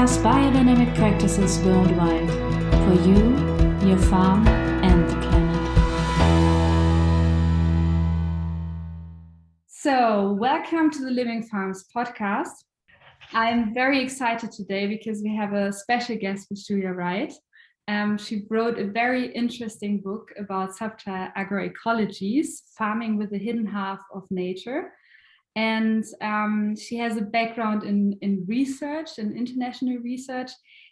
discuss biodynamic practices worldwide for you, your farm, and the planet. So, welcome to the Living Farms podcast. I'm very excited today because we have a special guest with Julia Wright. She wrote a very interesting book about subtle agroecologies, farming with the hidden half of nature. And she has a background in research and international research.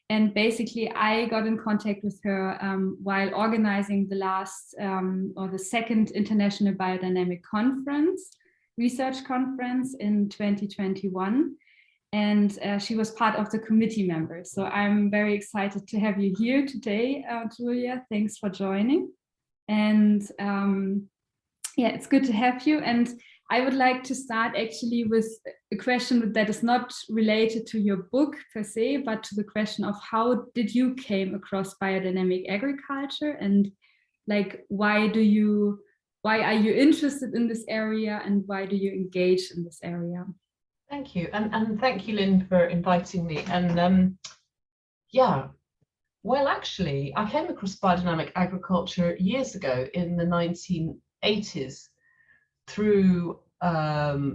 And basically, I got in contact with her while organizing the second International Biodynamic Research Conference in 2021. And she was part of the committee members. So I'm very excited to have you here today, Julia. Thanks for joining. And it's good to have you. And I would like to start actually with a question that is not related to your book per se, but to the question of how did you came across biodynamic agriculture, and like why are you interested in this area, and why do you engage in this area? Thank you, and thank you, Lynn, for inviting me. And well, actually, I came across biodynamic agriculture years ago in the 1980s through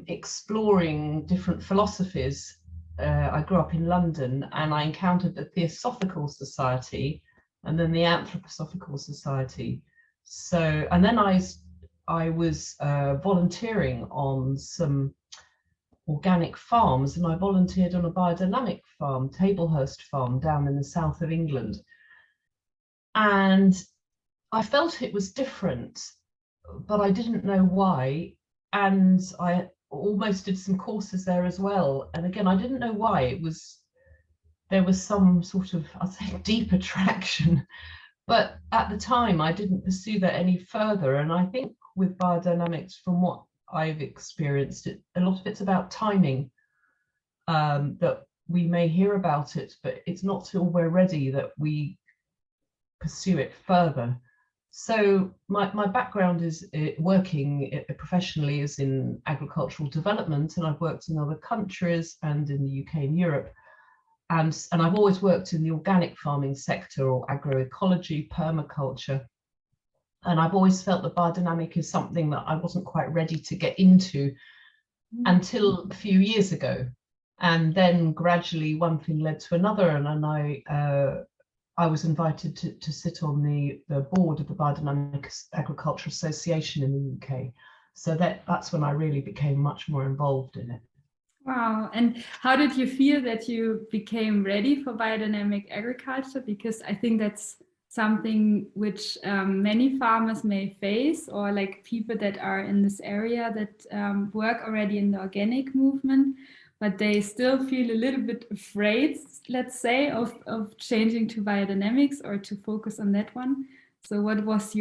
exploring different philosophies. I grew up in London, and I encountered the Theosophical Society and then the Anthroposophical Society. So, and then I was volunteering on some organic farms, and I volunteered on a biodynamic farm, Tablehurst Farm, down in the south of England. And I felt it was different, but I didn't know why. And I almost did some courses there as well. And again, I didn't know why. There was some sort of, I'd say, deep attraction. But at the time, I didn't pursue that any further. And I think with biodynamics, from what I've experienced, a lot of it's about timing, that we may hear about it, but it's not till we're ready that we pursue it further. So my background is working professionally is in agricultural development, and I've worked in other countries and in the UK and Europe. And I've always worked in the organic farming sector, or agroecology, permaculture. And I've always felt that biodynamic is something that I wasn't quite ready to get into until a few years ago. And then gradually one thing led to another, and then I was invited to sit on the board of the Biodynamic Agriculture Association in the UK. So that's when I really became much more involved in it. Wow. And how did you feel that you became ready for biodynamic agriculture? Because I think that's something which many farmers may face, or like people that are in this area that work already in the organic movement, but they still feel a little bit afraid, let's say, of changing to biodynamics or to focus on that one. So what was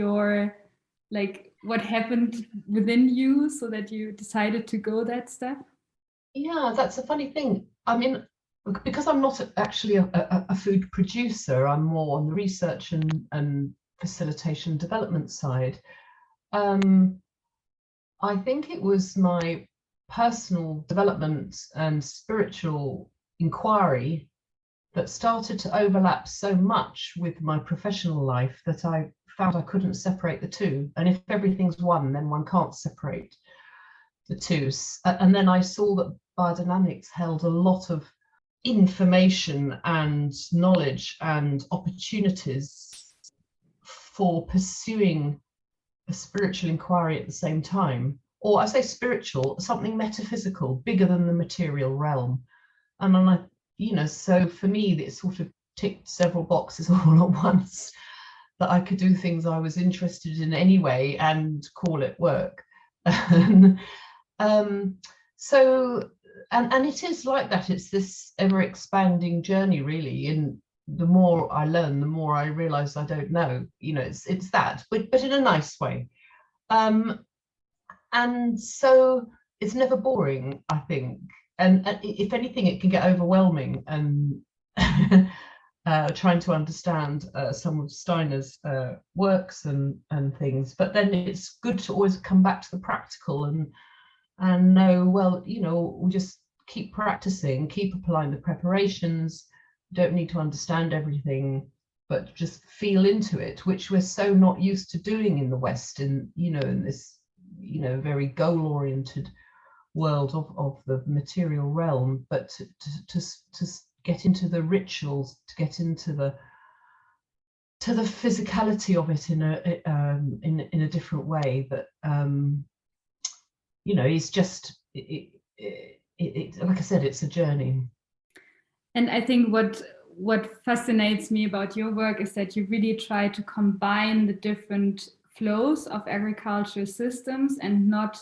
what happened within you so that you decided to go that step? Yeah, that's a funny thing. I mean, because I'm not actually a food producer, I'm more on the research and facilitation development side. I think it was my personal development and spiritual inquiry that started to overlap so much with my professional life that I found I couldn't separate the two. And if everything's one, then one can't separate the two. And then I saw that biodynamics held a lot of information and knowledge and opportunities for pursuing a spiritual inquiry at the same time, or I say spiritual, something metaphysical, bigger than the material realm. And so for me, it sort of ticked several boxes all at once, that I could do things I was interested in anyway and call it work. And it is like that. It's this ever-expanding journey, really. And the more I learn, the more I realize I don't know. It's that, but in a nice way. And so it's never boring, I think. And if anything, it can get overwhelming and trying to understand some of Steiner's works and things. But then it's good to always come back to the practical and know, well, we just keep practicing, keep applying the preparations, don't need to understand everything, but just feel into it, which we're so not used to doing in the West, in this very goal-oriented world of the material realm. But to get into the rituals, to get into the physicality of it in a different way, that it's just like I said, it's a journey. And I think what fascinates me about your work is that you really try to combine the different flows of agricultural systems, and not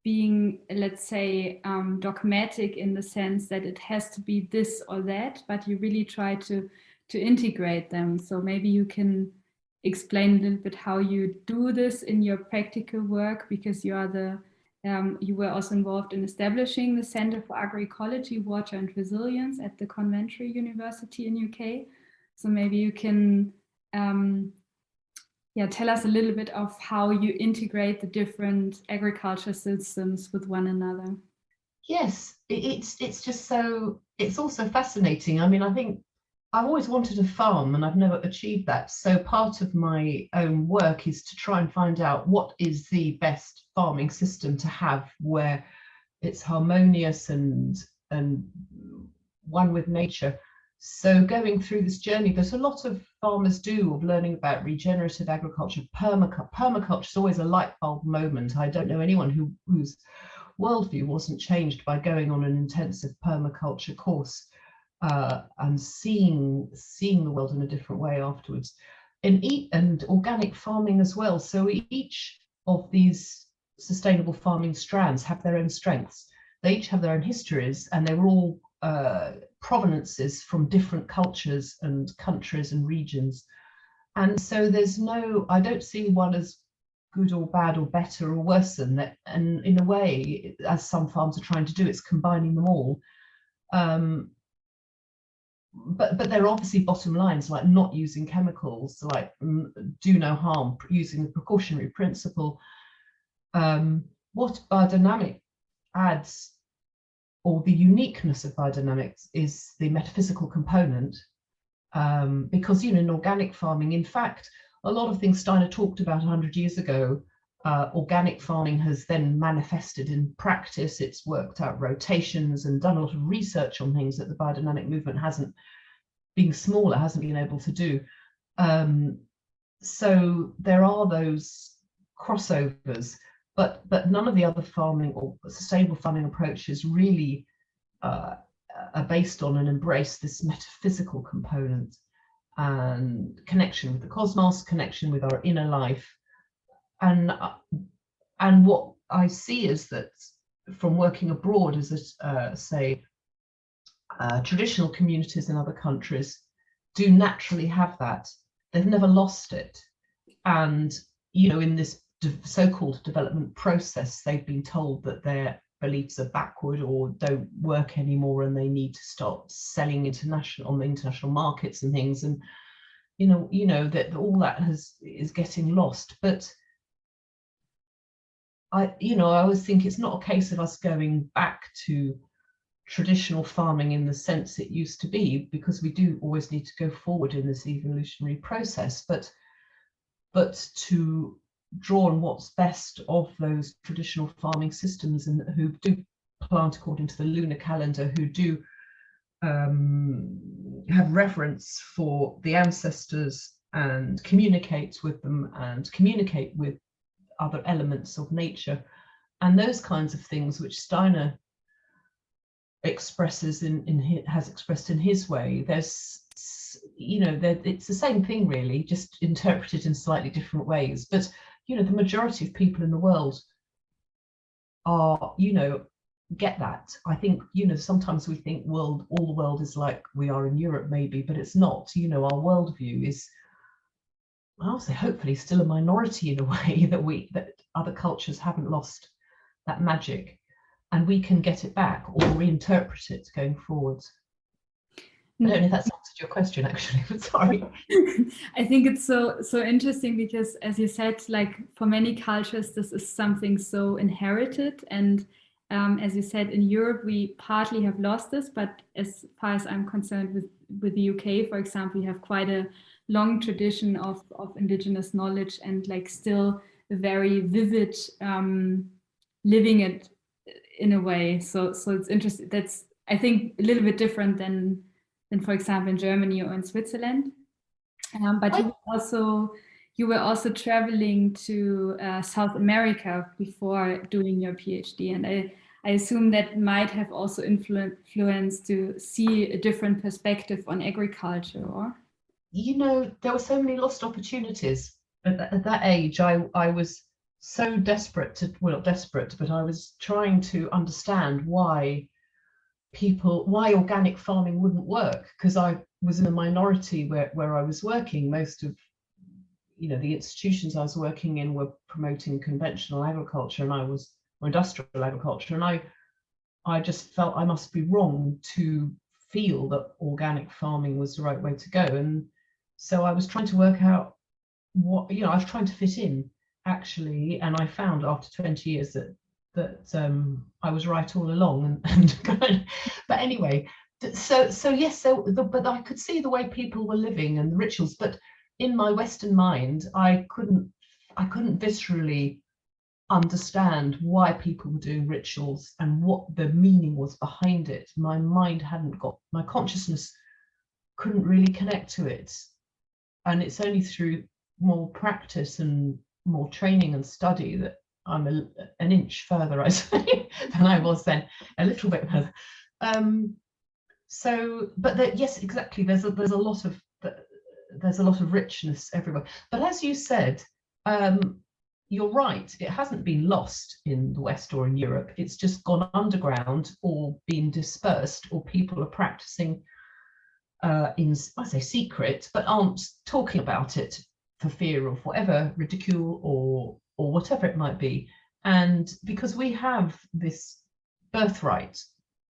being, let's say, dogmatic in the sense that it has to be this or that, but you really try to integrate them. So maybe you can explain a little bit how you do this in your practical work, because you are you were also involved in establishing the Center for Agroecology, Water and Resilience at the Coventry University in UK. So maybe you can tell us a little bit of how you integrate the different agriculture systems with one another. Yes, it's just so, it's also fascinating. I mean, I think I've always wanted to farm and I've never achieved that. So part of my own work is to try and find out what is the best farming system to have, where it's harmonious and one with nature. So going through this journey, there's a lot of farmers do of learning about regenerative agriculture, permaculture. Permaculture is always a light bulb moment. I don't know anyone whose worldview wasn't changed by going on an intensive permaculture course. And seeing the world in a different way afterwards, and organic farming as well. So each of these sustainable farming strands have their own strengths. They each have their own histories, and they're all provenances from different cultures and countries and regions. And so I don't see one as good or bad or better or worse than that. And in a way, as some farms are trying to do, it's combining them all. But there are obviously bottom lines, like not using chemicals, like do no harm, using the precautionary principle. What biodynamic adds, or the uniqueness of biodynamics, is the metaphysical component. Because in organic farming, in fact, a lot of things Steiner talked about 100 years ago, organic farming has then manifested in practice. It's worked out rotations and done a lot of research on things that the biodynamic movement hasn't been able to do. So there are those crossovers, but none of the other farming or sustainable farming approaches really are based on and embrace this metaphysical component and connection with the cosmos, connection with our inner life. And what I see is that from working abroad is that, traditional communities in other countries do naturally have that. They've never lost it. And, in this so-called development process, they've been told that their beliefs are backward or don't work anymore, and they need to start selling on the international markets and things. And, that all that is getting lost. But I always think it's not a case of us going back to traditional farming in the sense it used to be, because we do always need to go forward in this evolutionary process, but to draw on what's best of those traditional farming systems, and who do plant according to the lunar calendar, who do have reverence for the ancestors and communicate with them and communicate with other elements of nature, and those kinds of things which Steiner expresses has expressed in his way. There's it's the same thing really, just interpreted in slightly different ways. But the majority of people in the world are get that. I think sometimes we think all the world is like we are in Europe maybe, but it's not. Our worldview is, I'll say, hopefully still a minority in a way, that other cultures haven't lost that magic. And we can get it back or reinterpret it going forward. I don't know if that's answered your question, actually, but sorry. I think it's so interesting because, as you said, like for many cultures, this is something so inherited, and As you said, in Europe, we partly have lost this, but as far as I'm concerned with the UK, for example, you have quite a long tradition of indigenous knowledge and like still a very vivid living it in a way. So it's interesting. That's, I think, a little bit different than for example, in Germany or in Switzerland. But you were also traveling to South America before doing your PhD, and I assume that might have also influenced to see a different perspective on agriculture, or? You know, there were so many lost opportunities. At that age, I was so desperate to, well, not desperate, but I was trying to understand why organic farming wouldn't work, because I was in a minority where I was working. Most of, you know, the institutions I was working in were promoting conventional agriculture, and I was industrial agriculture, and I just felt I must be wrong to feel that organic farming was the right way to go. And so I was trying to work out what, you know, I was trying to fit in actually, and I found after 20 years that I was right all along, but anyway, so yes, but I could see the way people were living and the rituals, but in my Western mind, I couldn't viscerally understand why people were doing rituals and what the meaning was behind it. My consciousness couldn't really connect to it, and it's only through more practice and more training and study that I'm an inch further, I say, than I was then, a little bit further. Yes, exactly. There's a lot of richness everywhere. But as you said, you're right. It hasn't been lost in the West or in Europe. It's just gone underground or been dispersed, or people are practicing in, I say, secret, but aren't talking about it for fear of whatever ridicule or whatever it might be. And because we have this birthright,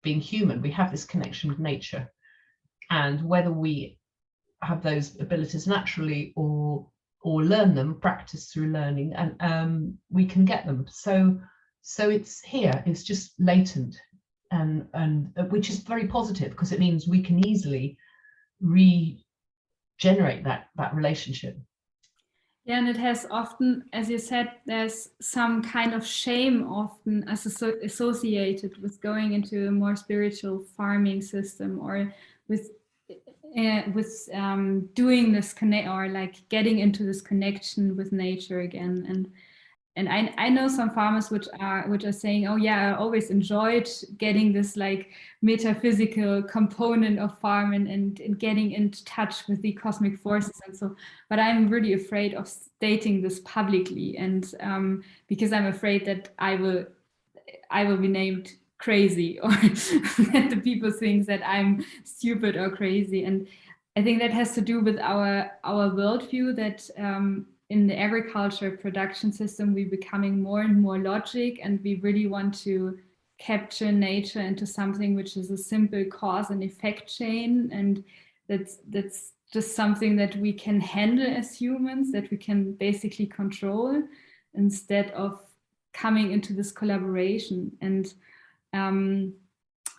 being human, we have this connection with nature, and whether we have those abilities naturally or learn them, practice through learning, and we can get them. So it's here, it's just latent, and which is very positive, because it means we can easily regenerate that relationship. Yeah, and it has often, as you said, there's some kind of shame often associated with going into a more spiritual farming system, or with doing this connect, or like getting into this connection with nature again. And I know some farmers which are saying, oh yeah, I always enjoyed getting this like metaphysical component of farming and getting into touch with the cosmic forces and so, but I'm really afraid of stating this publicly, and because I'm afraid that I will be named crazy, or that the people think that I'm stupid or crazy. And I think that has to do with our worldview, that in the agriculture production system, we're becoming more and more logic, and we really want to capture nature into something which is a simple cause and effect chain. And that's just something that we can handle as humans, that we can basically control, instead of coming into this collaboration. And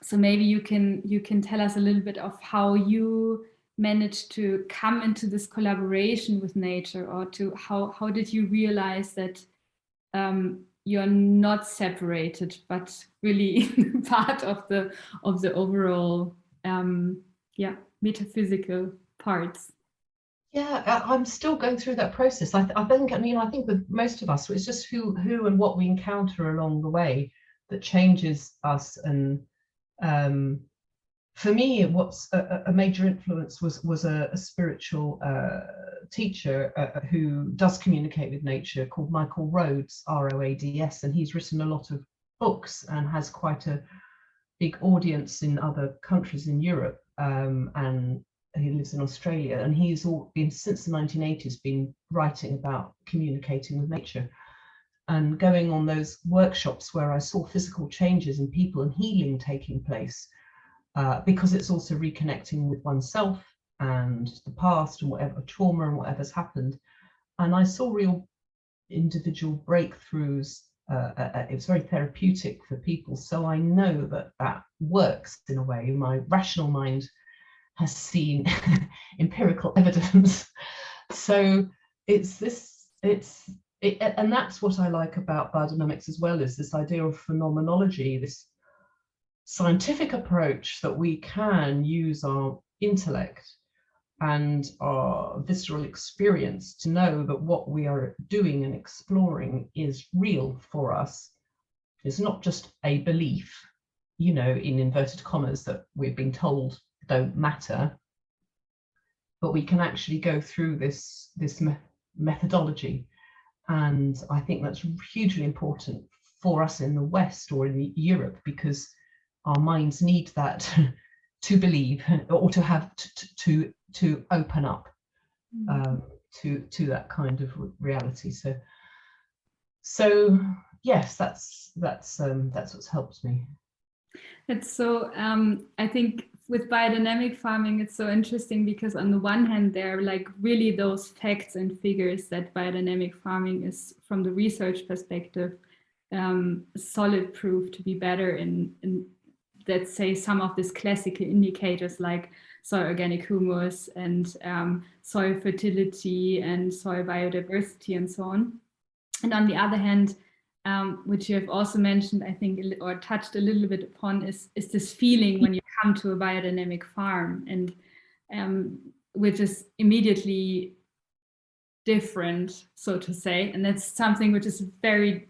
so maybe you can tell us a little bit of how you managed to come into this collaboration with nature, or to how did you realize that you're not separated, but really part of the overall metaphysical parts? Yeah, I'm still going through that process. I think with most of us, it's just who and what we encounter along the way that changes us. And for me, what's a major influence was a spiritual teacher who does communicate with nature, called Michael Rhodes, Roads, and he's written a lot of books and has quite a big audience in other countries in Europe, and he lives in Australia, and he's been, since the 1980s, been writing about communicating with nature and going on those workshops where I saw physical changes in people and healing taking place. Because it's also reconnecting with oneself and the past and whatever trauma and whatever's happened. And I saw real individual breakthroughs it was very therapeutic for people. So I know that that works in a way. My rational mind has seen empirical evidence. So and that's what I like about biodynamics as well, is this idea of phenomenology, this scientific approach that we can use our intellect and our visceral experience to know that what we are doing and exploring is real for us. It's not just a belief, in inverted commas, that we've been told don't matter, but we can actually go through this methodology. And I think that's hugely important for us in the West or in Europe, because our minds need that to believe, or to have to open up to that kind of reality. So yes, that's what's helped me. It's so I think with biodynamic farming, it's so interesting because on the one hand, there are like really those facts and figures that biodynamic farming is, from the research perspective, solid proof to be better in let's say some of these classical indicators like soil organic humus and soil fertility and soil biodiversity and so on. And on the other hand, which you have also mentioned, I think, or touched a little bit upon, is this feeling when you come to a biodynamic farm, and which is immediately different, so to say. And that's something which is very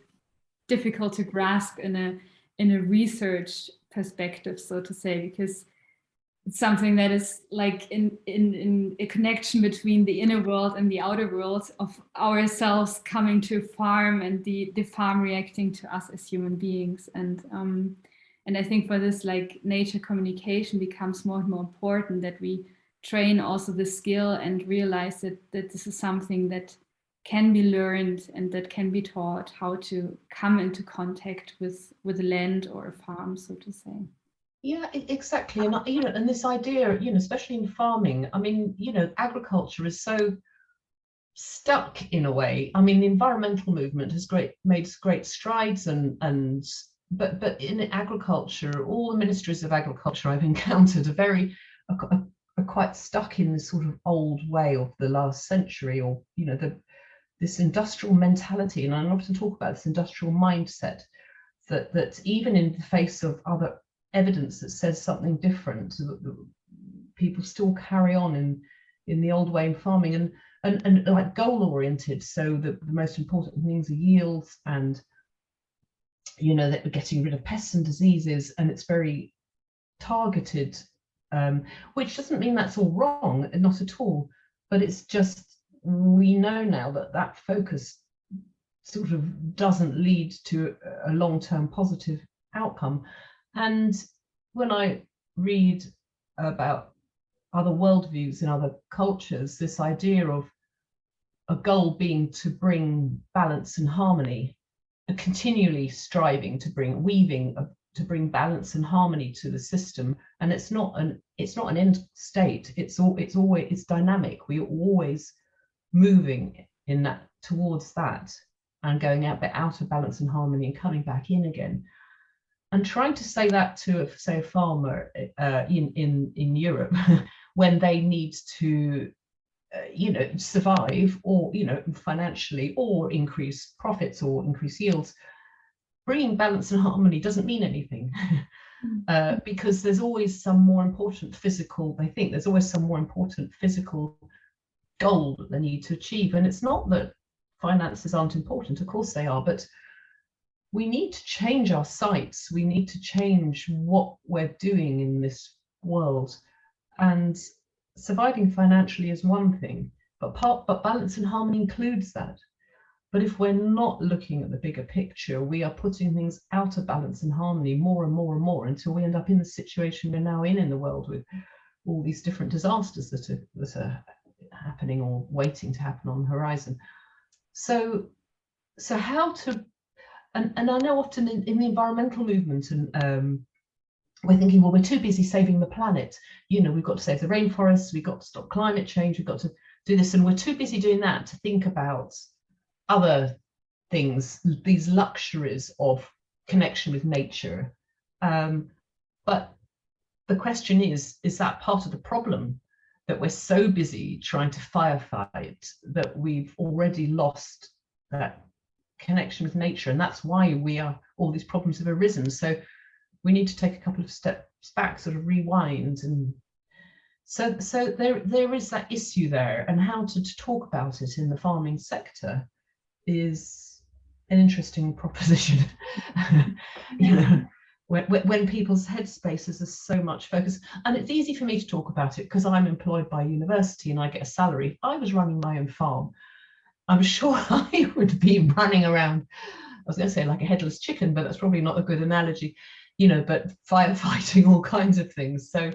difficult to grasp in a research perspective, so to say, because it's something that is like in a connection between the inner world and the outer world of ourselves coming to a farm, and the farm reacting to us as human beings. And I think for this, like, nature communication becomes more and more important, that we train also the skill and realize that this is something that can be learned and that can be taught, how to come into contact with the land or a farm, so to say. Yeah, exactly. And and this idea, especially in farming, I mean, agriculture is so stuck in a way. I mean, the environmental movement has made great strides, but in agriculture, all the ministries of agriculture I've encountered are quite stuck in this sort of old way of the last century, or this industrial mentality. And I often talk about this industrial mindset, that even in the face of other evidence that says something different, people still carry on in the old way of farming, and like goal oriented. So the most important things are yields, and that we're getting rid of pests and diseases, and it's very targeted, which doesn't mean that's all wrong, not at all, but it's just, we know now that focus sort of doesn't lead to a long-term positive outcome. And when I read about other worldviews in other cultures, this idea of a goal being to bring balance and harmony, and continually striving to bring balance and harmony to the system. And it's not an end state. It's dynamic. We're always moving towards that, and going out of balance and harmony and coming back in again. And trying to say that to a farmer in Europe when they need to survive, or financially, or increase profits or increase yields, bringing balance and harmony doesn't mean anything. Because there's always some more important physical goal that they need to achieve. And it's not that finances aren't important, of course they are, but we need to change our sights. We need to change what we're doing in this world. And surviving financially is one thing, but balance and harmony includes that. But if we're not looking at the bigger picture, we are putting things out of balance and harmony more and more and more, until we end up in the situation we're now in the world, with all these different disasters that are happening or waiting to happen on the horizon. So how to, and I know often in the environmental movement, and we're thinking, well, we're too busy saving the planet. We've got to save the rainforests, we've got to stop climate change, we've got to do this, and we're too busy doing that to think about other things, these luxuries of connection with nature. But the question is that part of the problem, that we're so busy trying to firefight that we've already lost that connection with nature? And that's why all these problems have arisen. So we need to take a couple of steps back, sort of rewind. And so there is that issue there, and how to talk about it in the farming sector is an interesting proposition. You know, when people's headspaces are so much focused, and it's easy for me to talk about it because I'm employed by university and I get a salary. If I was running my own farm, I'm sure I would be running around, I was going to say like a headless chicken, but that's probably not a good analogy, you know, but firefighting all kinds of things. So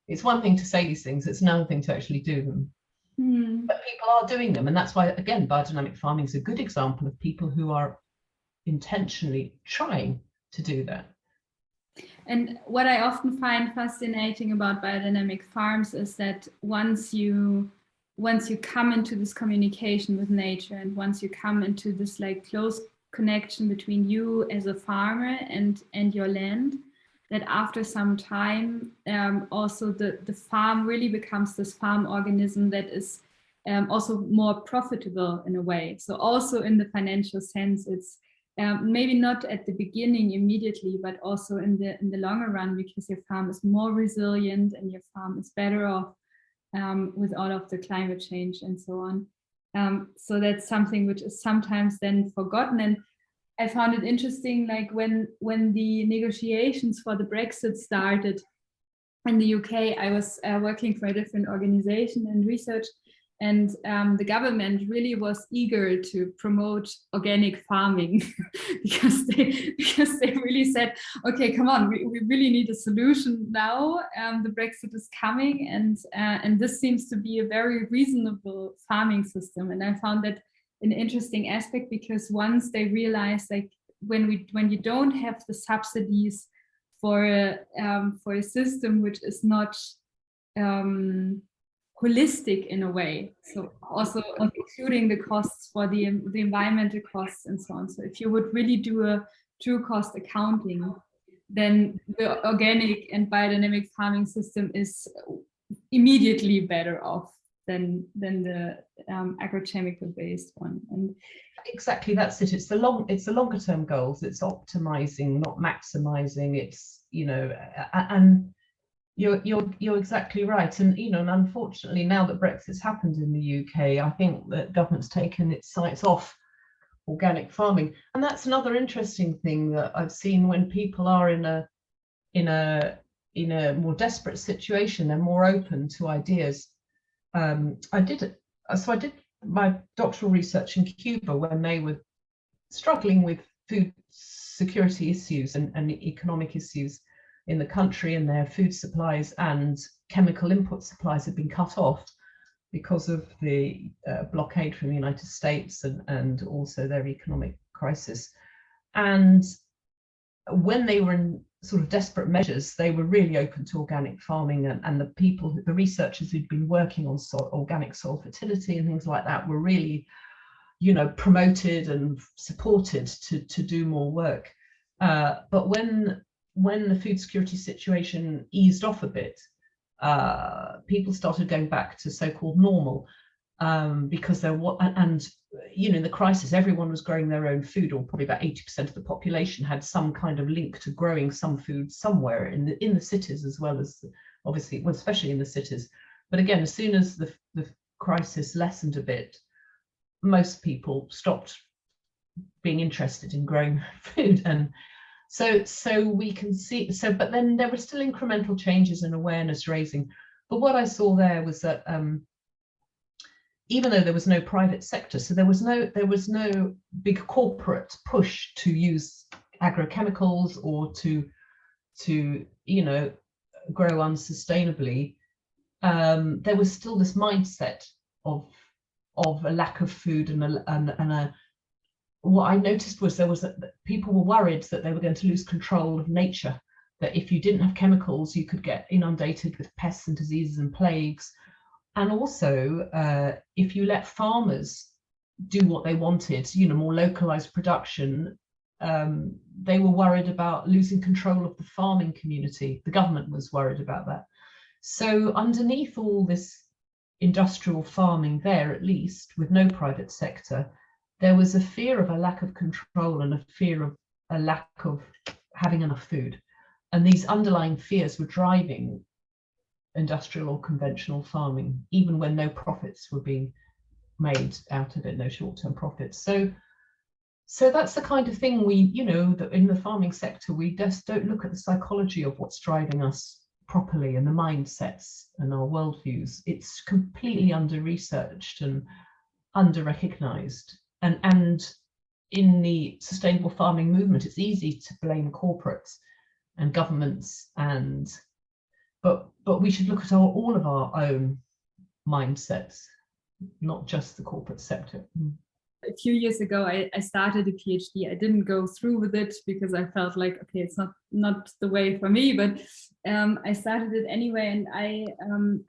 it's one thing to say these things, it's another thing to actually do them. But people are doing them, and that's why, again, biodynamic farming is a good example of people who are intentionally trying to do that. And what I often find fascinating about biodynamic farms is that once you come into this communication with nature, and once you come into this like close connection between you as a farmer and your land, that after some time, also the farm really becomes this farm organism that is also more profitable in a way. So also in the financial sense, it's maybe not at the beginning immediately, but also in the longer run, because your farm is more resilient and your farm is better off with all of the climate change and so on. So that's something which is sometimes then forgotten. And I found it interesting, like when the negotiations for the Brexit started in the UK, I was working for a different organization in research, and the government really was eager to promote organic farming because they really said, okay, come on, we really need a solution now. The Brexit is coming, and this seems to be a very reasonable farming system. And I found that an interesting aspect, because once they realize, like when you don't have the subsidies for a system which is not holistic in a way, so also including the costs for the environmental costs and so on. So if you would really do a true cost accounting, then the organic and biodynamic farming system is immediately better off than the agrochemical based one. And exactly, that's it. It's the longer term goals. It's optimizing, not maximizing. It's, you know, and you're exactly right. And you know, and unfortunately, now that Brexit's happened in the UK, I think that government's taken its sights off organic farming. And that's another interesting thing that I've seen. When people are in a more desperate situation, they're more open to ideas. I did my doctoral research in Cuba when they were struggling with food security issues and economic issues in the country, and their food supplies and chemical input supplies had been cut off because of the blockade from the United States and also their economic crisis. And when they were in sort of desperate measures, they were really open to organic farming, and the researchers who'd been working on organic soil fertility and things like that were really, you know, promoted and supported to do more work. But when the food security situation eased off a bit, people started going back to so-called normal, because there was, and you know, in the crisis, everyone was growing their own food, or probably about 80% of the population had some kind of link to growing some food somewhere in the cities, as well as obviously, well, especially in the cities. But again, as soon as the crisis lessened a bit, most people stopped being interested in growing food. And so we can see, but then there were still incremental changes and awareness raising. But what I saw there was that even though there was no private sector, so there was no big corporate push to use agrochemicals or to you know, grow unsustainably, there was still this mindset of a lack of food and what I noticed was that people were worried that they were going to lose control of nature, that if you didn't have chemicals, you could get inundated with pests and diseases and plagues. And also, if you let farmers do what they wanted, more localized production, they were worried about losing control of the farming community. The government was worried about that. So underneath all this industrial farming there, at least with no private sector, there was a fear of a lack of control and a fear of a lack of having enough food. And these underlying fears were driving industrial or conventional farming, even when no profits were being made out of it, no short-term profits. So that's the kind of thing we, that in the farming sector, we just don't look at the psychology of what's driving us properly and the mindsets and our worldviews. It's completely under-researched and under-recognized. And in the sustainable farming movement, it's easy to blame corporates and governments, but we should look at all of our own mindsets, not just the corporate sector. A few years ago, I started a PhD. I didn't go through with it because I felt like, okay, it's not the way for me, but I started it anyway, and I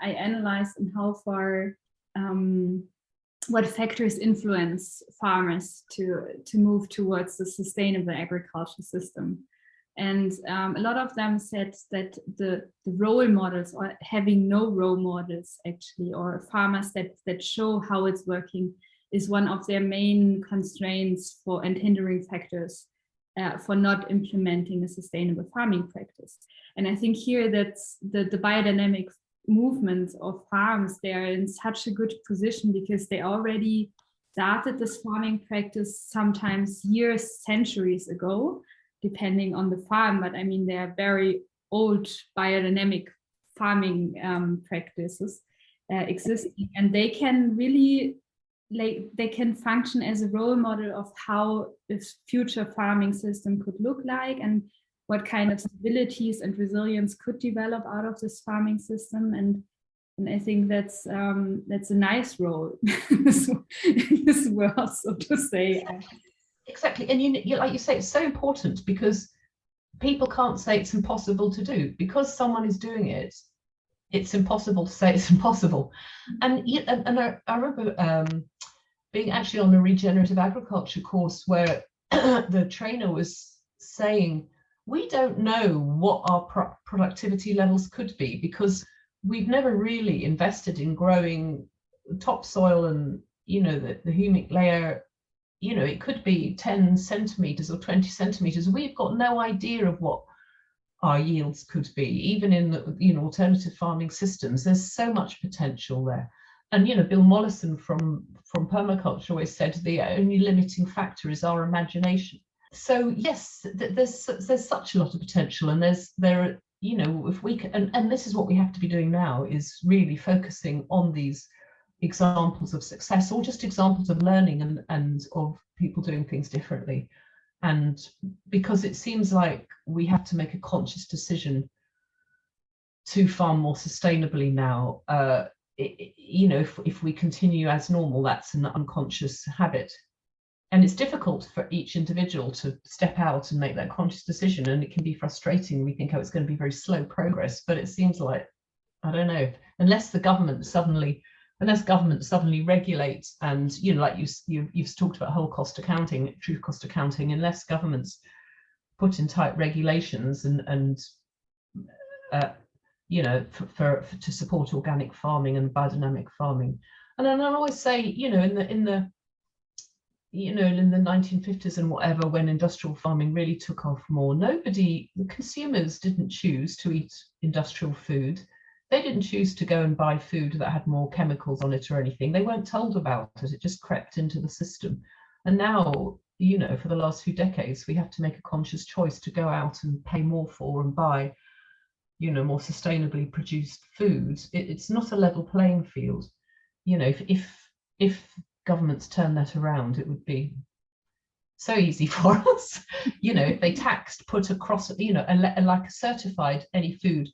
analyzed on how far what factors influence farmers to move towards the sustainable agriculture system. And a lot of them said that the role models, or having no role models actually, or farmers that show how it's working, is one of their main constraints and hindering factors for not implementing a sustainable farming practice. And I think here that's the biodynamic movement of farms, they're in such a good position because they already started this farming practice sometimes years, centuries ago, depending on the farm. But I mean, they are very old biodynamic farming practices existing, and they can really, they can function as a role model of how this future farming system could look like, and what kind of stabilities and resilience could develop out of this farming system. And I think that's a nice role in this world, so to say. Exactly. And you like you say, it's so important because people can't say it's impossible to do. Because someone is doing it, it's impossible to say it's impossible. And I remember being actually on a regenerative agriculture course where the trainer was saying, we don't know what our productivity levels could be because we've never really invested in growing topsoil and, the humic layer. It could be 10 centimeters or 20 centimeters. We've got no idea of what our yields could be, even in the alternative farming systems. There's so much potential there. And Bill Mollison from permaculture always said the only limiting factor is our imagination. So yes, there's such a lot of potential, and if we can, and this is what we have to be doing now, is really focusing on these examples of success, or just examples of learning and of people doing things differently. And because it seems like we have to make a conscious decision to farm more sustainably now, if we continue as normal, that's an unconscious habit. And it's difficult for each individual to step out and make that conscious decision, and it can be frustrating. We think, oh, it's going to be very slow progress, but it seems like, I don't know, unless government suddenly regulates, and like you've talked about whole cost accounting, true cost accounting, unless governments put in tight regulations and to support organic farming and biodynamic farming. And then I'll always say, in the 1950s and whatever, when industrial farming really took off more, the consumers didn't choose to eat industrial food. They didn't choose to go and buy food that had more chemicals on it or anything. They weren't told about it. It just crept into the system. And now, for the last few decades, we have to make a conscious choice to go out and pay more for and buy, more sustainably produced food. It's not a level playing field. If governments turn that around, it would be so easy for us. If they put across, like certified any food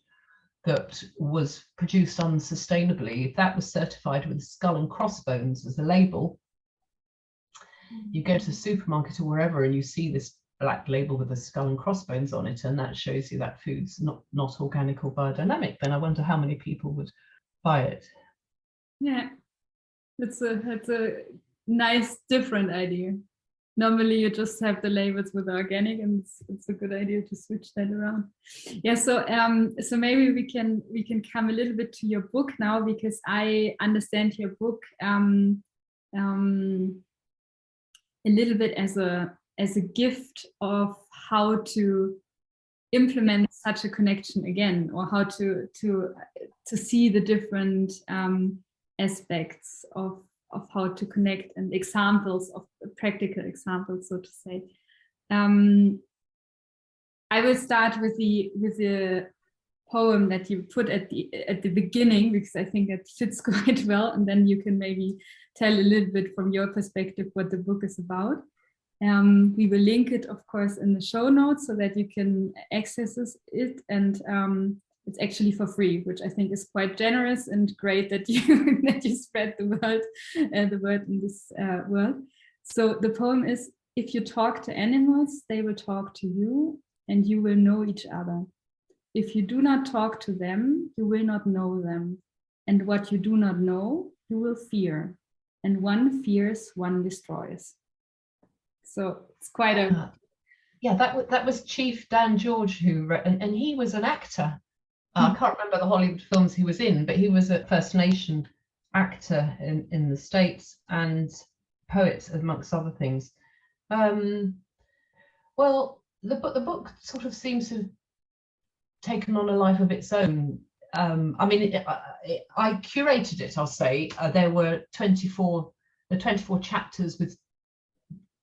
that was produced unsustainably, if that was certified with skull and crossbones as a label, you go to the supermarket or wherever and you see this black label with a skull and crossbones on it, and that shows you that food's not organic or biodynamic, then I wonder how many people would buy it. Yeah, it's a nice, different idea. Normally you just have the labels with organic, and it's a good idea to switch that around. Yeah, so so maybe we can come a little bit to your book now, because I understand your book a little bit as a gift of how to implement such a connection again, or how to see the different aspects of how to connect, and examples of practical examples, so to say. I will start with the poem that you put at the beginning, because I think it fits quite well, and then you can maybe tell a little bit from your perspective what the book is about. We will link it, of course, in the show notes so that you can access it, and it's actually for free, which I think is quite generous and great that you that you spread the word in this world. So the poem is: if you talk to animals, they will talk to you, and you will know each other. If you do not talk to them, you will not know them, and what you do not know, you will fear, and one fears, one destroys. So it's quite a yeah. That was Chief Dan George who wrote, and he was an actor. I can't remember the Hollywood films he was in, but he was a First Nation actor in the States, and poet, amongst other things. Well, the book sort of seems to have taken on a life of its own. I mean, I curated it, I'll say. There were 24 chapters with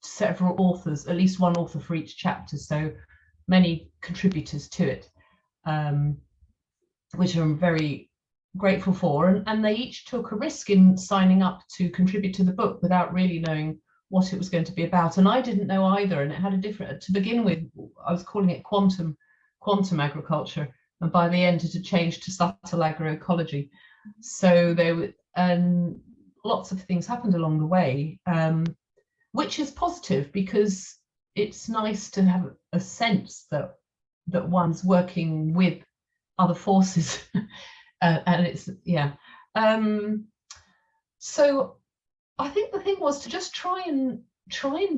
several authors, at least one author for each chapter, so many contributors to it, which I'm very grateful for. And they each took a risk in signing up to contribute to the book without really knowing what it was going to be about. And I didn't know either, and it had a different, to begin with, I was calling it quantum agriculture, and by the end it had changed to subtle agroecology. So there were lots of things happened along the way, which is positive, because it's nice to have a sense that one's working with other forces. And it's, yeah. So I think the thing was to just try and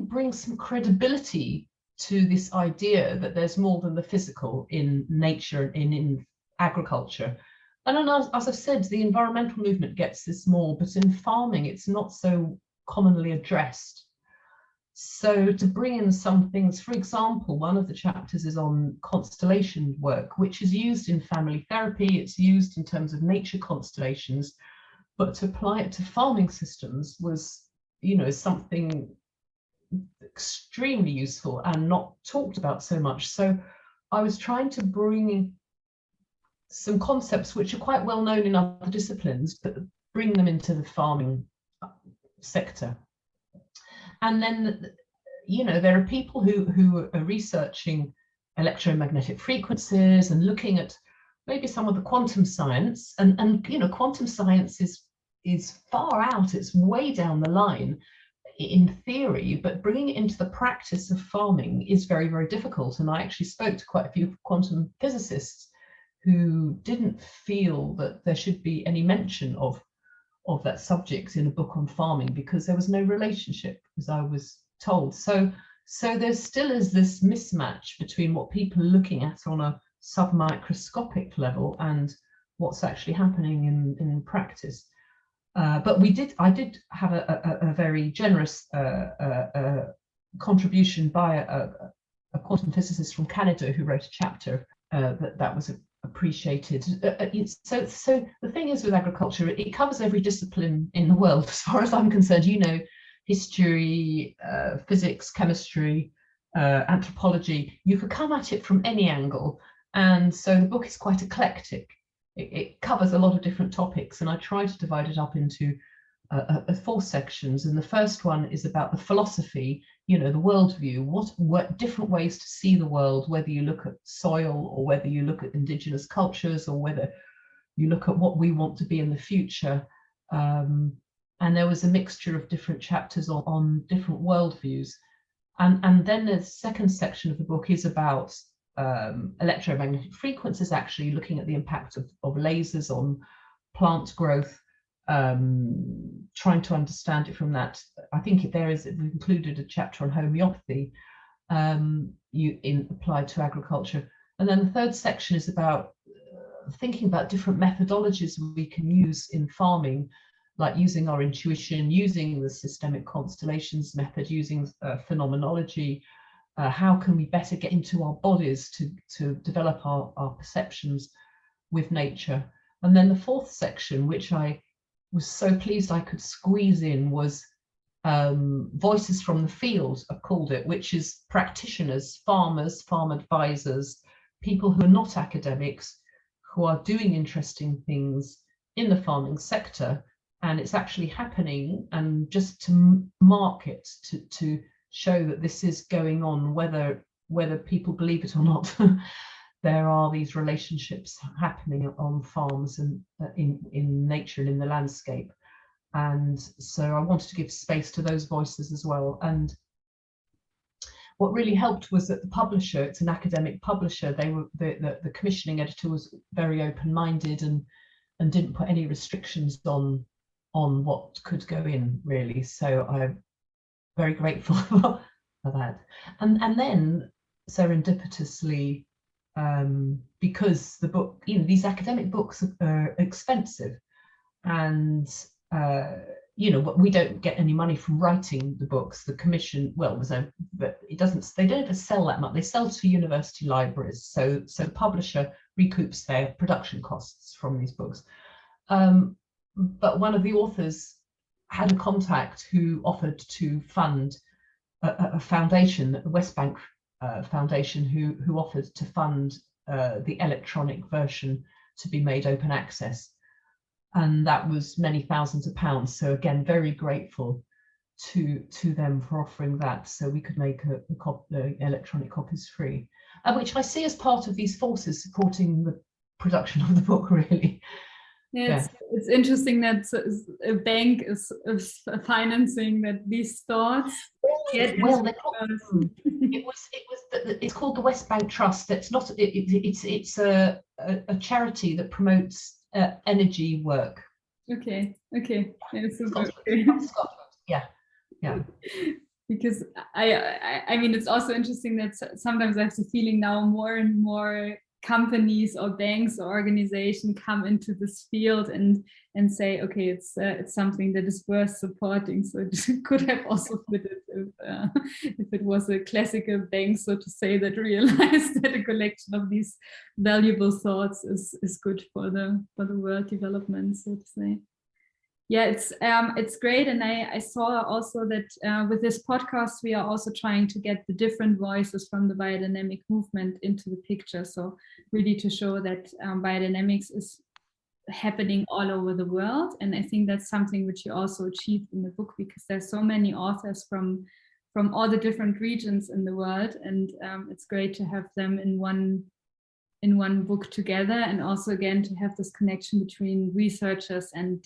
bring some credibility to this idea that there's more than the physical in nature, in agriculture. And then, as I've said, the environmental movement gets this more, but in farming, it's not so commonly addressed. So to bring in some things, for example, one of the chapters is on constellation work, which is used in family therapy. It's used in terms of nature constellations, but to apply it to farming systems was, something extremely useful and not talked about so much. So I was trying to bring some concepts which are quite well known in other disciplines, but bring them into the farming sector. And then, there are people who are researching electromagnetic frequencies and looking at maybe some of the quantum science. And quantum science is far out, it's way down the line in theory, but bringing it into the practice of farming is very, very difficult. And I actually spoke to quite a few quantum physicists who didn't feel that there should be any mention of that subject in a book on farming, because there was no relationship, as I was told. So there still is this mismatch between what people are looking at on a submicroscopic level and what's actually happening in practice. But I did have a very generous contribution by a quantum physicist from Canada who wrote a chapter that was appreciated. So the thing is with agriculture, it covers every discipline in the world, as far as I'm concerned. History, physics, chemistry, anthropology. You could come at it from any angle, and so the book is quite eclectic. It covers a lot of different topics, and I try to divide it up into 4 sections. And the first one is about the philosophy, the worldview, what different ways to see the world, whether you look at soil or whether you look at indigenous cultures or whether you look at what we want to be in the future. And there was a mixture of different chapters on different worldviews. And then the second section of the book is about electromagnetic frequencies, actually looking at the impact of lasers on plant growth, trying to understand it from that. I think we've included a chapter on homeopathy applied to agriculture. And then the third section is about thinking about different methodologies we can use in farming, like using our intuition, using the systemic constellations method, using phenomenology. How can we better get into our bodies to develop our perceptions with nature? And then the fourth section, which I was so pleased I could squeeze in, was voices from the field, I've called it, which is practitioners, farmers, farm advisors, people who are not academics, who are doing interesting things in the farming sector, and it's actually happening, and just to mark it, to show that this is going on, whether people believe it or not. There are these relationships happening on farms and in nature and in the landscape. And so I wanted to give space to those voices as well. And what really helped was that the publisher, it's an academic publisher, the commissioning editor was very open-minded and didn't put any restrictions on what could go in, really. So I'm very grateful for that. And then serendipitously, because the book, these academic books are expensive, and but we don't get any money from writing the books. The commission, but they don't ever sell that much. They sell to university libraries, so the publisher recoups their production costs from these books. But one of the authors had a contact who offered to fund a foundation, the West Bank Foundation, who offered to fund the electronic version to be made open access. And that was many thousands of pounds. So again, very grateful to them for offering that, so we could make the electronic copies free, which I see as part of these forces supporting the production of the book, really. Yeah, it's interesting that a bank is financing that these thoughts. It's called the West Bank Trust. It's not. It's a charity that promotes energy work. Okay. Yeah. Because I mean, it's also interesting that sometimes I have the feeling now more and more companies or banks or organizations come into this field and say, okay, it's something that is worth supporting. So it could have also fitted if it was a classical bank, so to say, that realized that a collection of these valuable thoughts is good for the world development, so to say. Yeah, it's great. And I saw also that with this podcast, we are also trying to get the different voices from the biodynamic movement into the picture. So really to show that biodynamics is happening all over the world. And I think that's something which you also achieved in the book, because there's so many authors from all the different regions in the world. And it's great to have them in one book together, and also again to have this connection between researchers and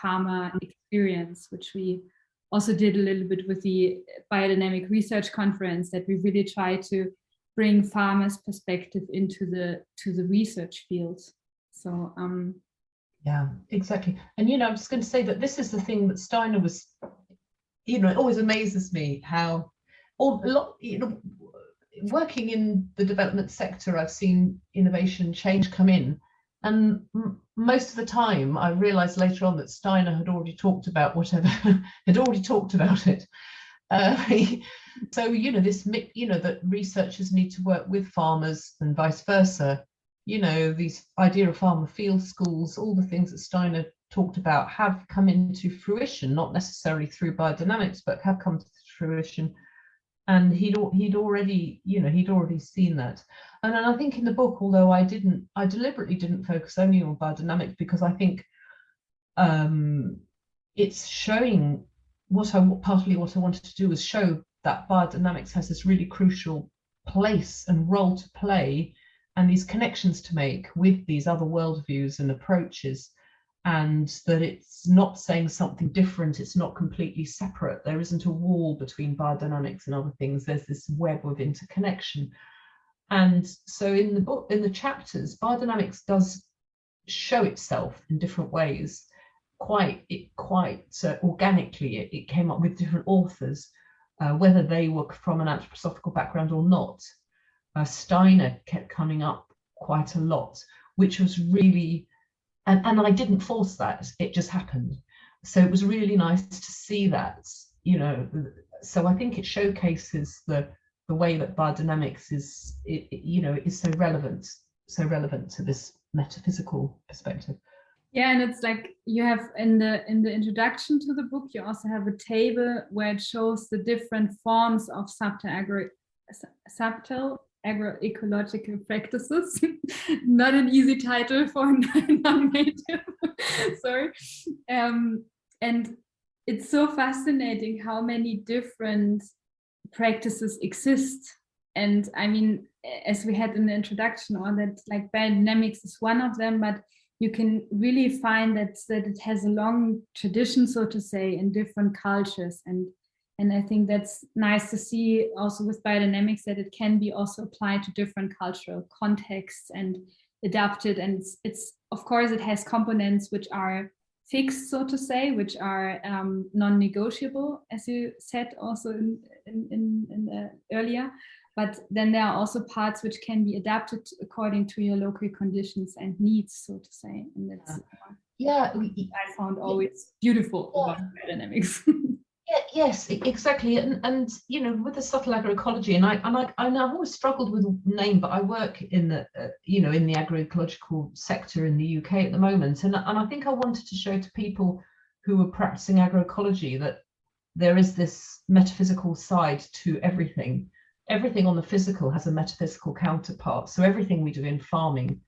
farmer experience, which we also did a little bit with the Biodynamic Research Conference, that we really try to bring farmers' perspective into the research field. So yeah, exactly. And I'm just going to say that this is the thing that Steiner was, it always amazes me how working in the development sector, I've seen innovation change come in, and most of the time I realized later on that Steiner had already talked about it. So that researchers need to work with farmers and vice versa. These idea of farmer field schools, all the things that Steiner talked about have come into fruition, not necessarily through biodynamics, but have come to fruition. And he'd already seen that. And then I think in the book, although I deliberately didn't focus only on biodynamics, because I think it's showing partly what I wanted to do was show that biodynamics has this really crucial place and role to play, and these connections to make with these other worldviews and approaches, and that it's not saying something different, it's not completely separate. There isn't a wall between biodynamics and other things. There's this web of interconnection. And so in the book, in the chapters, biodynamics does show itself in different ways. quite organically. It came up with different authors, whether they were from an anthroposophical background or not. Steiner kept coming up quite a lot, which was really, and I didn't force that, it just happened. So it was really nice to see that, you know. So I think it showcases the way that biodynamics is, you know, is so relevant to this metaphysical perspective. Yeah, and it's like you have in the introduction to the book, you also have a table where it shows the different forms of subtle agroecological practices. Not an easy title for a non-native. Sorry. And it's so fascinating how many different practices exist. And I mean, as we had in the introduction, on that, like biodynamics is one of them, but you can really find that it has a long tradition, so to say, in different cultures. And I think that's nice to see also with biodynamics, that it can be also applied to different cultural contexts and adapted. And it's of course, it has components which are fixed, so to say, which are non-negotiable, as you said also in earlier. But then there are also parts which can be adapted according to your local conditions and needs, so to say. And that's I found always beautiful about biodynamics. Yes, exactly, and you know, with the subtle agroecology, and I've always struggled with the name, but I work in the you know, in the agroecological sector in the UK at the moment, and I think I wanted to show to people who are practicing agroecology that there is this metaphysical side to everything. Everything on the physical has a metaphysical counterpart. So everything we do in farming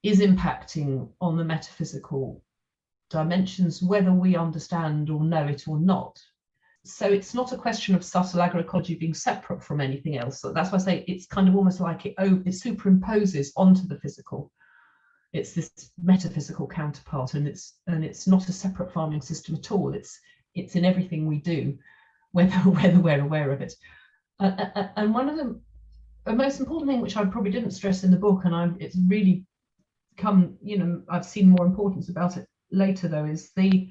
is impacting on the metaphysical dimensions, whether we understand or know it or not. So it's not a question of subtle agroecology being separate from anything else. So that's why I say it's kind of almost like it superimposes onto the physical. It's this metaphysical counterpart, and it's not a separate farming system at all. It's in everything we do, whether we're aware of it. And one of the most important thing, which I probably didn't stress in the book, and it's really come, you know, I've seen more importance about it later though, is the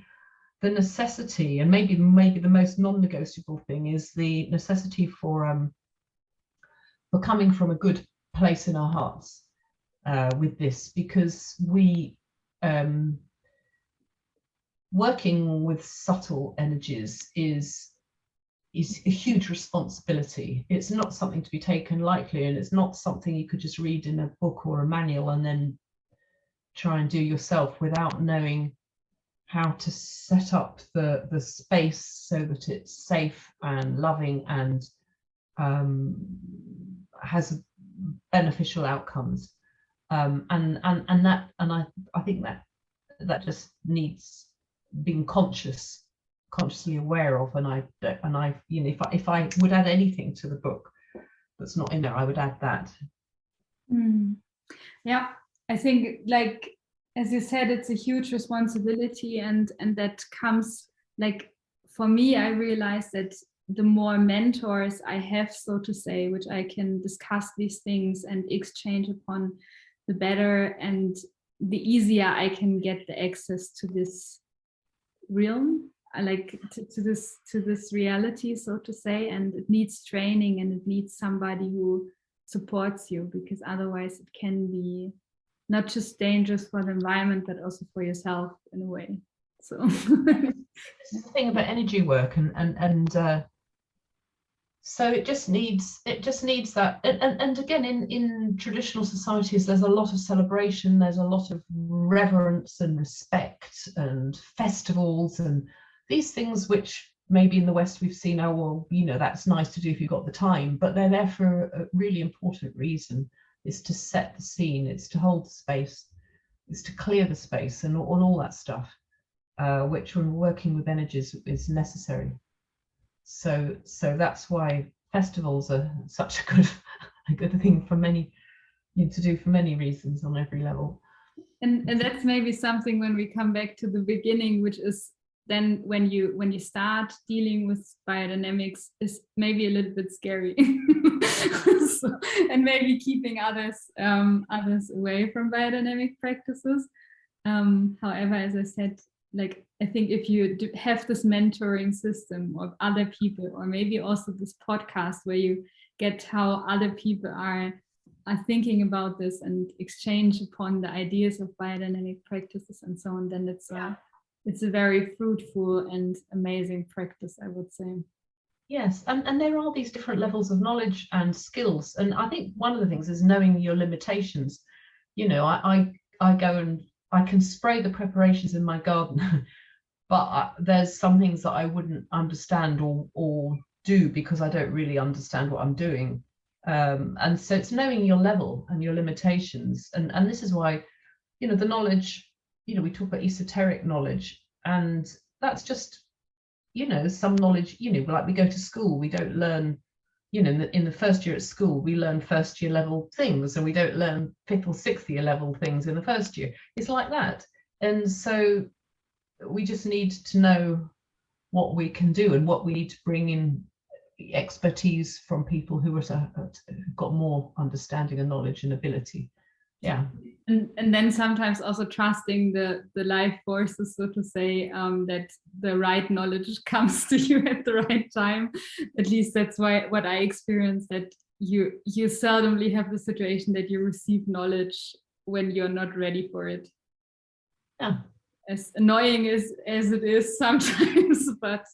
necessity, and maybe the most non-negotiable thing, is the necessity for coming from a good place in our hearts with this, because we working with subtle energies is a huge responsibility. It's not something to be taken lightly, and it's not something you could just read in a book or a manual and then try and do yourself without knowing how to set up the space so that it's safe and loving and has beneficial outcomes. I think that just needs being consciously aware of, and I you know, if I would add anything to the book that's not in there, I would add that. Yeah, I think, like as you said, it's a huge responsibility, and that comes, like, for me, I realized that the more mentors I have, so to say, which I can discuss these things and exchange upon, the better, and the easier I can get the access to this realm, like to this reality, so to say. And it needs training, and it needs somebody who supports you, because otherwise it can be not just dangerous for the environment, but also for yourself in a way. So this is the thing about energy work, and so it just needs that, and again, in traditional societies, there's a lot of celebration, there's a lot of reverence and respect and festivals and these things, which maybe in the West we've seen, oh well, you know, that's nice to do if you've got the time, but they're there for a really important reason. It's to set the scene, it's to hold the space, it's to clear the space, and all that stuff, which when we're working with energies is necessary. So that's why festivals are such a good thing for many, you know, to do for many reasons on every level. And that's maybe something when we come back to the beginning, which is then when you start dealing with biodynamics, is maybe a little bit scary. So, and maybe keeping others away from biodynamic practices. However, as I said, like I think if you have this mentoring system of other people, or maybe also this podcast where you get how other people are thinking about this and exchange upon the ideas of biodynamic practices and so on, then it's a very fruitful and amazing practice, I would say. Yes, and there are these different levels of knowledge and skills, and I think one of the things is knowing your limitations. You know, I go and I can spray the preparations in my garden, but there's some things that I wouldn't understand or do because I don't really understand what I'm doing. And so it's knowing your level and your limitations, and this is why, you know, the knowledge, you know, we talk about esoteric knowledge, and that's just, you know, some knowledge, you know, like we go to school, we don't learn, you know, in the first year at school, we learn first year level things, and we don't learn fifth or sixth year level things in the first year. It's like that. And so we just need to know what we can do and what we need to bring in expertise from people who are got more understanding and knowledge and ability. Yeah. And then sometimes also trusting the life forces, so to say, that the right knowledge comes to you at the right time. At least that's what I experienced, that you seldomly have the situation that you receive knowledge when you're not ready for it. Yeah. As annoying as it is sometimes, but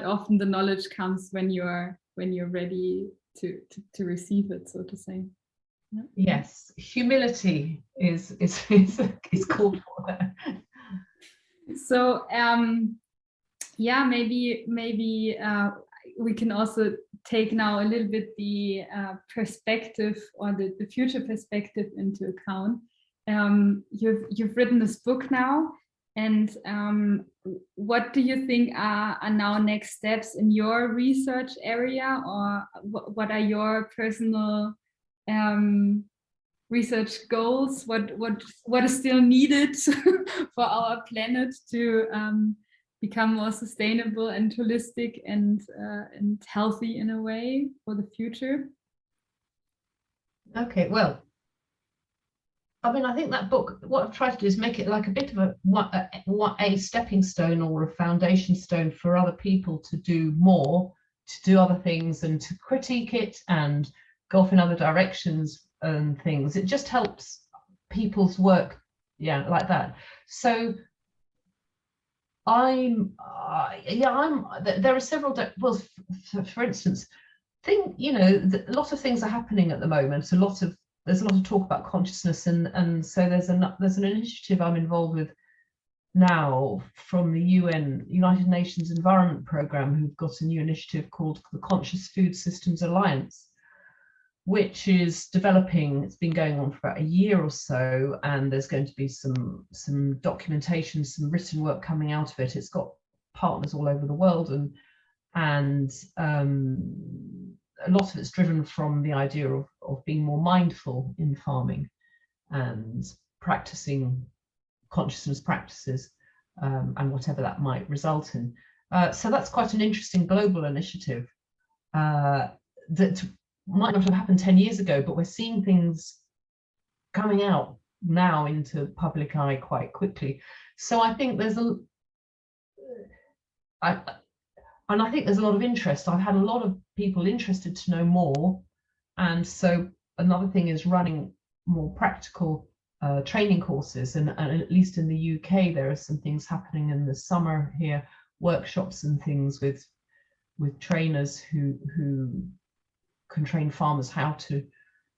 often the knowledge comes when you're ready to receive it, so to say. Yeah. Yes, humility is called for there. So yeah, maybe we can also take now a little bit the perspective, or the future perspective into account. You've written this book now, and what do you think are now next steps in your research area, or what are your personal research goals? What is still needed for our planet to become more sustainable and holistic and healthy in a way for the future? Okay, well, I mean, I think that book, what I've tried to do is make it like a bit of a stepping stone or a foundation stone for other people to do more, to do other things, and to critique it and go off in other directions and things. It just helps people's work, yeah, like that. So there are several, well, for instance, you know, a lot of things are happening at the moment. There's a lot of talk about consciousness, and so there's an initiative I'm involved with now from the United Nations Environment Programme, who've got a new initiative called the Conscious Food Systems Alliance, which is developing. It's been going on for about a year or so, and there's going to be some documentation, some written work coming out of it. It's got partners all over the world, and a lot of it's driven from the idea of being more mindful in farming and practicing consciousness practices, and whatever that might result in. So that's quite an interesting global initiative that might not have happened 10 years ago, but we're seeing things coming out now into public eye quite quickly. So I think there's I think there's a lot of interest. I've had a lot of people interested to know more. And so another thing is running more practical training courses. And at least in the UK, there are some things happening in the summer here, workshops and things with trainers who can train farmers how to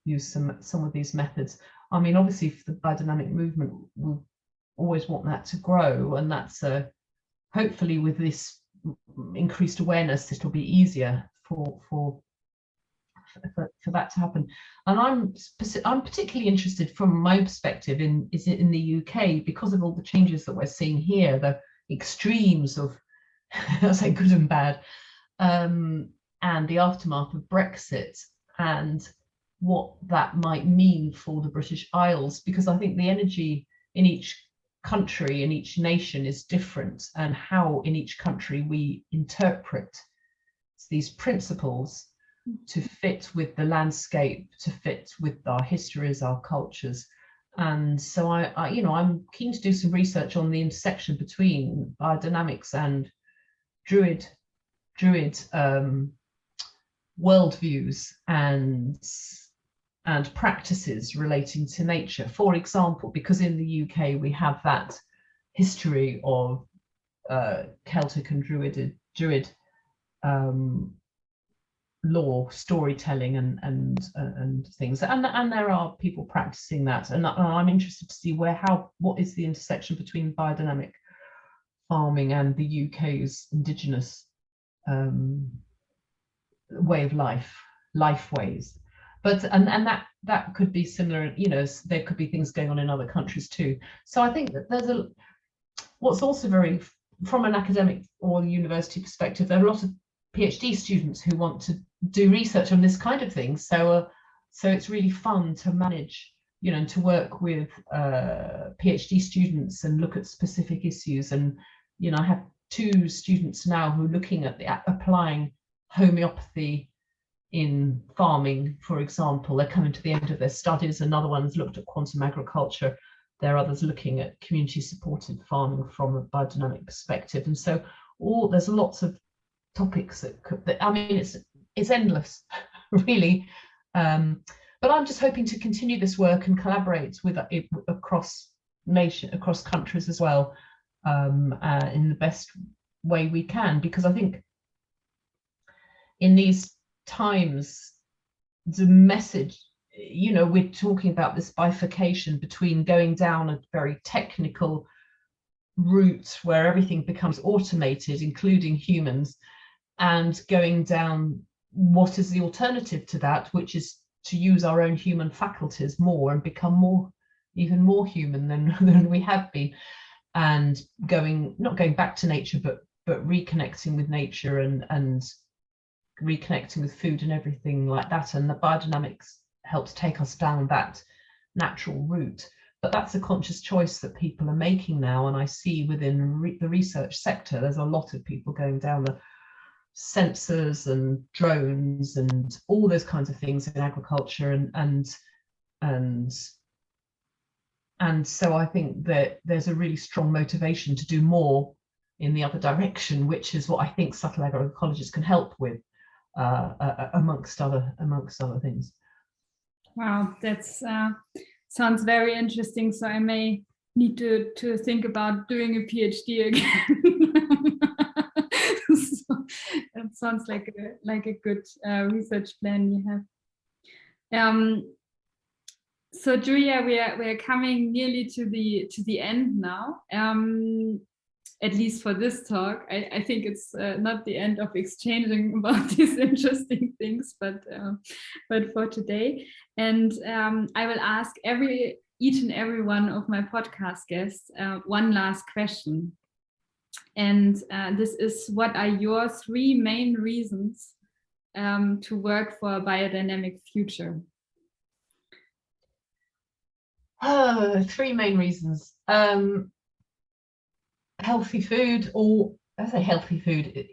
use some of these methods. I mean, obviously, for the biodynamic movement, we always want that to grow. And that's hopefully with this increased awareness, it'll be easier for that to happen. And I'm particularly interested from my perspective in the UK, because of all the changes that we're seeing here, the extremes of I say good and bad, and the aftermath of Brexit, and what that might mean for the British Isles, because I think the energy in each country, in each nation is different, and how in each country we interpret these principles to fit with the landscape, to fit with our histories, our cultures, And so I'm keen to do some research on the intersection between biodynamics and druid worldviews and practices relating to nature. For example, because in the UK we have that history of Celtic and Druid lore, storytelling, and things, and there are people practicing that, and I'm interested to see what is the intersection between biodynamic farming and the UK's indigenous way of life ways. But and that could be similar, there could be things going on in other countries too. So I think that there's what's also very, from an academic or university perspective, there are a lot of PhD students who want to do research on this kind of thing. So it's really fun to manage, and to work with PhD students and look at specific issues. And I have 2 students now who are looking at applying homeopathy in farming, for example. They're coming to the end of their studies. Another one's looked at quantum agriculture. There are others looking at community supported farming from a biodynamic perspective. And so there's lots of topics it's endless really, but I'm just hoping to continue this work and collaborate with across countries as well, in the best way we can, because I think in these times the message, we're talking about this bifurcation between going down a very technical route where everything becomes automated, including humans, and going down what is the alternative to that, which is to use our own human faculties more and become even more human than we have been, and not going back to nature, but reconnecting with nature and reconnecting with food and everything like that. And the biodynamics helps take us down that natural route. But that's a conscious choice that people are making now, and I see within the research sector there's a lot of people going down the sensors and drones and all those kinds of things in agriculture, and so I think that there's a really strong motivation to do more in the other direction, which is what I think subtle agroecologists can help with, amongst other things. Wow, that's sounds very interesting. So I may need to think about doing a PhD again. So that sounds like a good research plan you have. So Julia, we are coming nearly to the end now. At least for this talk, I think it's not the end of exchanging about these interesting things, but for today. And I will ask each and every one of my podcast guests one last question. And this is, what are your 3 main reasons to work for a biodynamic future? 3 main reasons. Healthy food, or I say healthy food,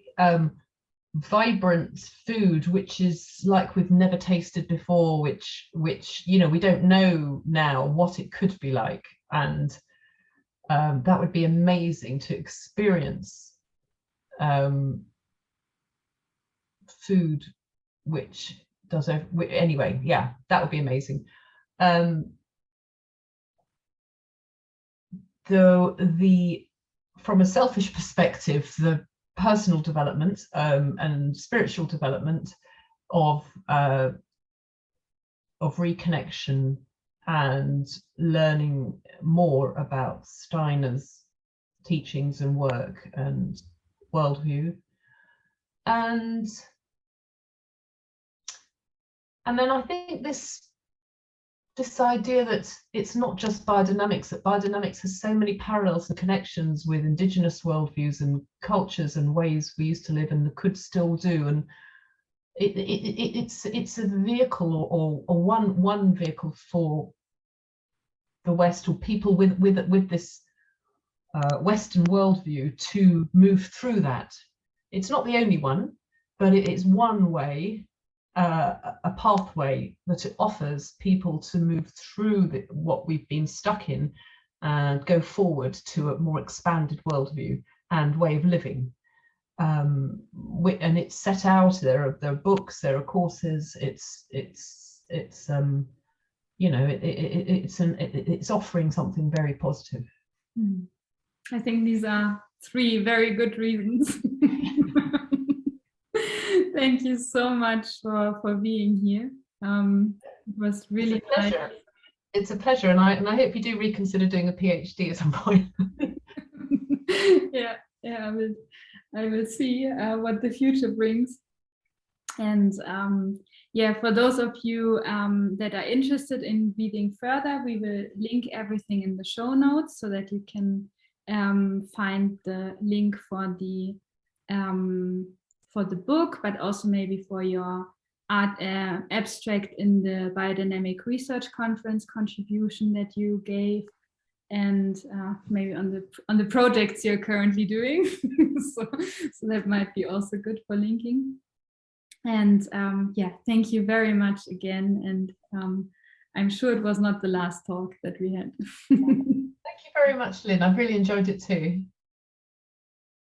vibrant food, which is like we've never tasted before, which we don't know now what it could be like, and that would be amazing to experience. Food which does anyway, yeah, that would be amazing. From a selfish perspective, the personal development and spiritual development of reconnection and learning more about Steiner's teachings and work and worldview, and then I think this idea that it's not just biodynamics, that biodynamics has so many parallels and connections with indigenous worldviews and cultures and ways we used to live and could still do, and it's a vehicle or one vehicle for the West, or people with this Western worldview, to move through that. It's not the only one, but it is one way a pathway that it offers people to move through what we've been stuck in and go forward to a more expanded worldview and way of living. And it's set out. There are books, there are courses. It's offering something very positive. I think these are 3 very good reasons. Thank you so much for being here. It was really nice. It's a pleasure, and I hope you do reconsider doing a PhD at some point. yeah, I will see what the future brings. And yeah, for those of you that are interested in reading further, we will link everything in the show notes so that you can find the link for the book, but also maybe for your art abstract in the Biodynamic Research Conference contribution that you gave, and maybe on the projects you're currently doing. so that might be also good for linking. And yeah, thank you very much again. And I'm sure it was not the last talk that we had. Thank you very much, Lynn. I've really enjoyed it too.